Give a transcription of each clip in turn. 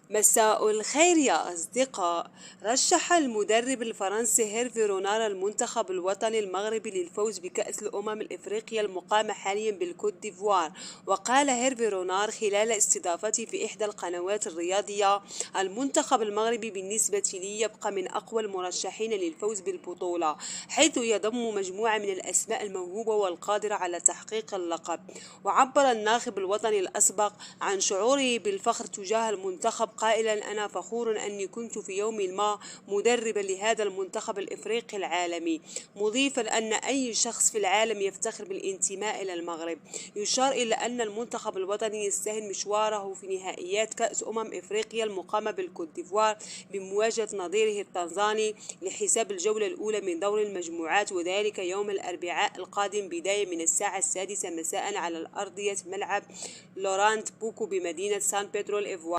مساء الخير يا أصدقاء. رشح المدرب الفرنسي هيرفي رونار المنتخب الوطني المغربي للفوز بكأس الأمم الإفريقية المقامة حاليا بالكوت ديفوار. وقال هيرفي رونار خلال استضافته في إحدى القنوات الرياضية: المنتخب المغربي بالنسبة لي يبقى من أقوى المرشحين للفوز بالبطولة، حيث يضم مجموعة من الأسماء الموهوبة والقادرة على تحقيق اللقب. وعبر الناخب الوطني الأسبق عن شعوره بالفخر تجاه المنتخب قائلا: أنا فخور أني كنت في يوم ما مدربا لهذا المنتخب الإفريقي العالمي، مضيفا أن أي شخص في العالم يفتخر بالانتماء إلى المغرب. يشار إلى أن المنتخب الوطني يستهل مشواره في نهائيات كأس إفريقيا المقامة بالكوت ديفوار بمواجهة نظيره التنزاني لحساب الجولة الأولى من دور المجموعات، وذلك يوم الأربعاء القادم بداية من الساعة 6 مساء على أرضية ملعب لورانت بوكو بمدينة سان بيدرو الإيفوار.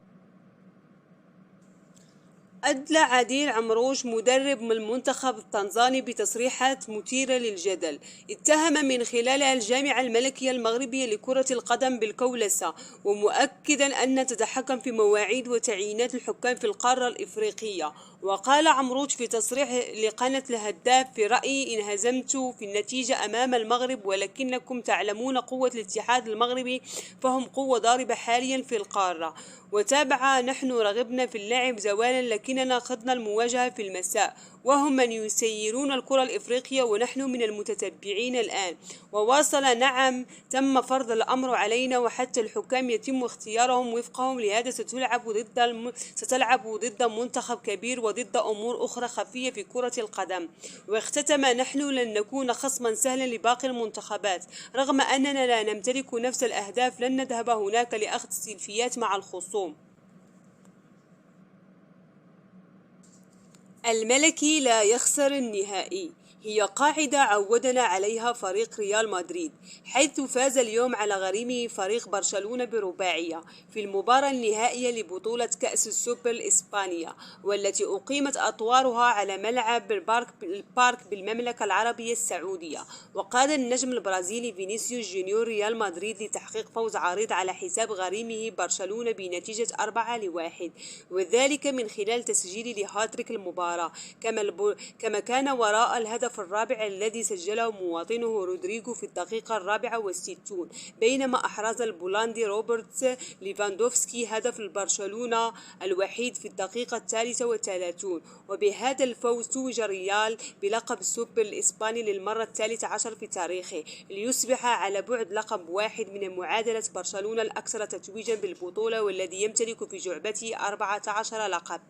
أدلى عديل عمروش مدرب من المنتخب التنزاني بتصريحات مثيرة للجدل اتهم من خلالها الجامعة الملكية المغربية لكرة القدم بالكولسة، ومؤكدا أن تتحكم في مواعيد وتعيينات الحكام في القارة الإفريقية. وقال عمروش في تصريح لقناة الهداف: في رأيي إن هزمت في النتيجة أمام المغرب، ولكنكم تعلمون قوة الاتحاد المغربي، فهم قوة ضاربة حاليا في القارة. وتابع: نحن رغبنا في اللعب زوالا، لكننا خضنا المواجهة في المساء، وهم من يسيرون الكرة الإفريقية ونحن من المتتبعين الآن. وواصل: نعم، تم فرض الأمر علينا، وحتى الحكام يتم اختيارهم وفقهم، لهذا ستلعب ضد منتخب كبير وضد أمور أخرى خفية في كرة القدم. واختتم: نحن لن نكون خصما سهلا لباقي المنتخبات، رغم أننا لا نمتلك نفس الأهداف، لن نذهب هناك لأخذ سيلفيات مع الخصوم. الملكي لا يخسر النهائي هي قاعدة عودنا عليها فريق ريال مدريد، حيث فاز اليوم على غريمه فريق برشلونة برباعية في المباراة النهائية لبطولة كأس السوبر الإسبانية، والتي أقيمت أطوارها على ملعب البارك بالمملكة العربية السعودية. وقاد النجم البرازيلي فينيسيوس جونيور ريال مدريد لتحقيق فوز عريض على حساب غريمه برشلونة بنتيجة 4-1، وذلك من خلال تسجيل لهاتريك المباراة، كما كان وراء الهدف الرابع الذي سجله مواطنه رودريغو في الدقيقة 64، بينما أحرز البولندي روبرت ليفاندوفسكي هدف البرشلونة الوحيد في الدقيقة 33. وبهذا الفوز توج ريال بلقب السوبر الإسباني للمرة 13 في تاريخه، ليصبح على بعد لقب واحد من معادلة برشلونة الأكثر تتويجا بالبطولة، والذي يمتلك في جعبته 14 لقب.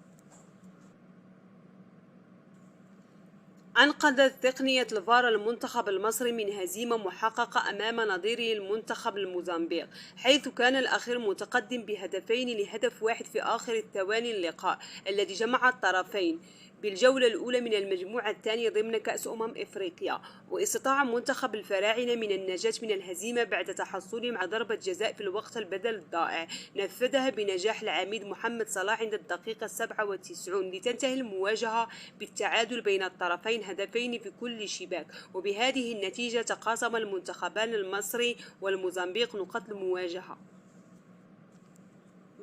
أنقذت تقنية الفار المنتخب المصري من هزيمة محققة أمام نظيره المنتخب الموزمبيق، حيث كان الأخير متقدم بهدفين لهدف واحد في آخر ثواني اللقاء الذي جمع الطرفين بالجولة الأولى من المجموعة الثانية ضمن كأس إفريقيا. واستطاع منتخب الفراعنة من النجاة من الهزيمة بعد تحصلهم على ضربة جزاء في الوقت البدل الضائع نفذها بنجاح العميد محمد صلاح عند الدقيقة 97، لتنتهي المواجهة بالتعادل بين الطرفين هدفين في كل شباك. وبهذه النتيجة تقاسم المنتخبان المصري والموزمبيق نقاط المواجهة.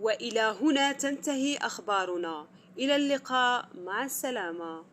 وإلى هنا تنتهي أخبارنا، إلى اللقاء، مع السلامة.